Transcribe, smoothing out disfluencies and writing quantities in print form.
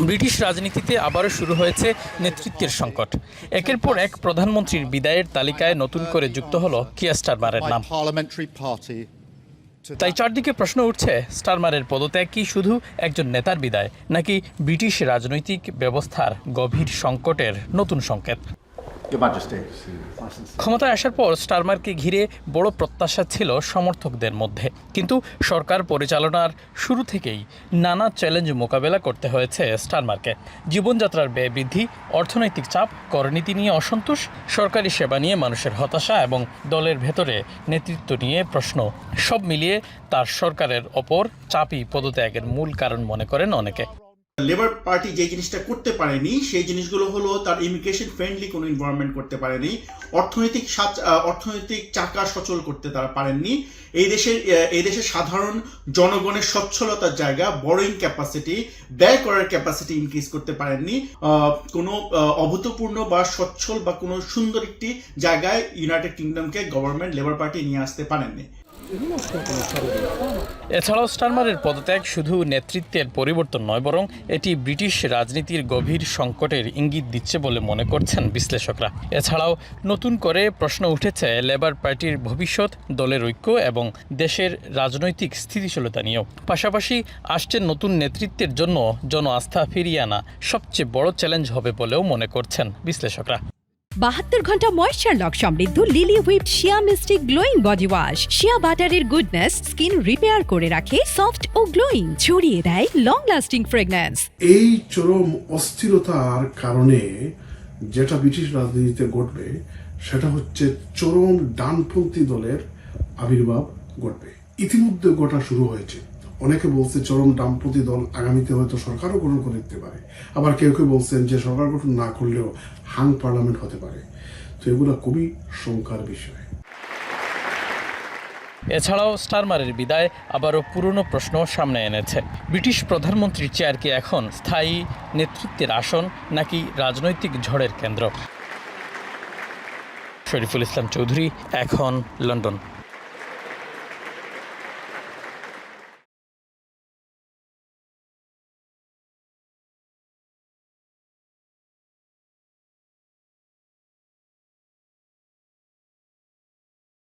British রাজনীতিতে আবারও শুরু হয়েছে নেতৃত্বের সংকট। একের পর এক প্রধানমন্ত্রীর বিদায়ের তালিকায় নতুন করে যুক্ত হলো কিয়ার স্টারমারের নাম। তাই চারদিকে প্রশ্ন উঠছে, স্টারমারের পদত্যাগ কি শুধু একজন নেতার বিদায়, নাকি ব্রিটিশ রাজনৈতিক ব্যবস্থার গভীর সংকটের নতুন সংকেত? ক্ষমতায় আসার পর স্টারমারকে ঘিরে বড় প্রত্যাশা ছিল সমর্থকদের মধ্যে, কিন্তু সরকার পরিচালনার শুরু থেকেই নানা চ্যালেঞ্জ মোকাবেলা করতে হয়েছে স্টারমারকে। জীবনযাত্রার ব্যয় বৃদ্ধি, অর্থনৈতিক চাপ, করনীতি নিয়ে অসন্তোষ, সরকারি সেবা নিয়ে মানুষের হতাশা এবং দলের ভেতরে নেতৃত্ব নিয়ে প্রশ্ন, সব মিলিয়ে তার সরকারের ওপর চাপই পদত্যাগের মূল কারণ মনে করেন অনেকে। লেবার পার্টি যে জিনিসটা করতে পারেনি সেই জিনিসগুলো হলো তার ইমিগ্রেশন ফ্রেন্ডলি কোনো এনভায়রনমেন্ট করতে পারেনি, অর্থনৈতিক চাকা সচল করতে তারা পারেননি। এই দেশের সাধারণ জনগণের সচ্ছলতার জায়গা, বরোইং ক্যাপাসিটি, ব্যয় করার ক্যাপাসিটি ইনক্রিজ করতে পারেননি। কোনো অভূতপূর্ণ বা সচ্ছল বা কোনো সুন্দর একটি জায়গায় ইউনাইটেড কিংডমকে গভর্নমেন্ট লেবার পার্টি নিয়ে আসতে পারেননি। এছাড়াও স্টারমারের পদত্যাগ শুধু নেতৃত্বের পরিবর্তন নয়, বরং এটি ব্রিটিশ রাজনীতির গভীর সংকটের ইঙ্গিত দিচ্ছে বলে মনে করছেন বিশ্লেষকরা। এছাড়াও নতুন করে প্রশ্ন উঠেছে লেবার পার্টির ভবিষ্যৎ, দলের ঐক্য এবং দেশের রাজনৈতিক স্থিতিশীলতা নিয়েও। পাশাপাশি আসছে নতুন নেতৃত্বের জন্য জন আস্থা ফিরিয়ে আনা সবচেয়ে বড় চ্যালেঞ্জ হবে বলেও মনে করছেন বিশ্লেষকরা। 72 ঘন্টা ময়েশ্চার লক সমৃদ্ধ লিলি হুইপড শিয়া মিস্টিক গ্লোয়িং বডি ওয়াশ। শিয়া বাটারের গুডনেস স্কিন রিপেয়ার করে রাখে সফট ও গ্লোয়িং, ছড়িয়ে দেয় লং লাস্টিং ফ্রেগন্যান্স। এই চরম অস্থিরতার কারণে যেটা ব্রিটিশ রাজনীতিতে ঘটবে সেটা হচ্ছে চরম ডানপন্থী দলের আবির্ভাব ঘটবে। ইতিমধ্যে ঘটা শুরু হয়েছে। অনেকে বলছে চরম ডানপন্থী দল আগামীতে হয়তো সরকারও গঠন করে দিতে পারে, আবার কেউ কেউ বলছেন যে সরকার গঠন না করলেও হাং পার্লামেন্ট হতে পারে। তো এগুলো খুবই শঙ্কার বিষয়। এছাড়াও স্টারমারের বিদায় আবারও পুরনো প্রশ্ন সামনে এনেছে। ব্রিটিশ প্রধানমন্ত্রীর চেয়ার কি এখন স্থায়ী নেতৃত্বের আসন, নাকি রাজনৈতিক ঝড়ের কেন্দ্র? শরীফুল ইসলাম চৌধুরী, এখন, লন্ডন।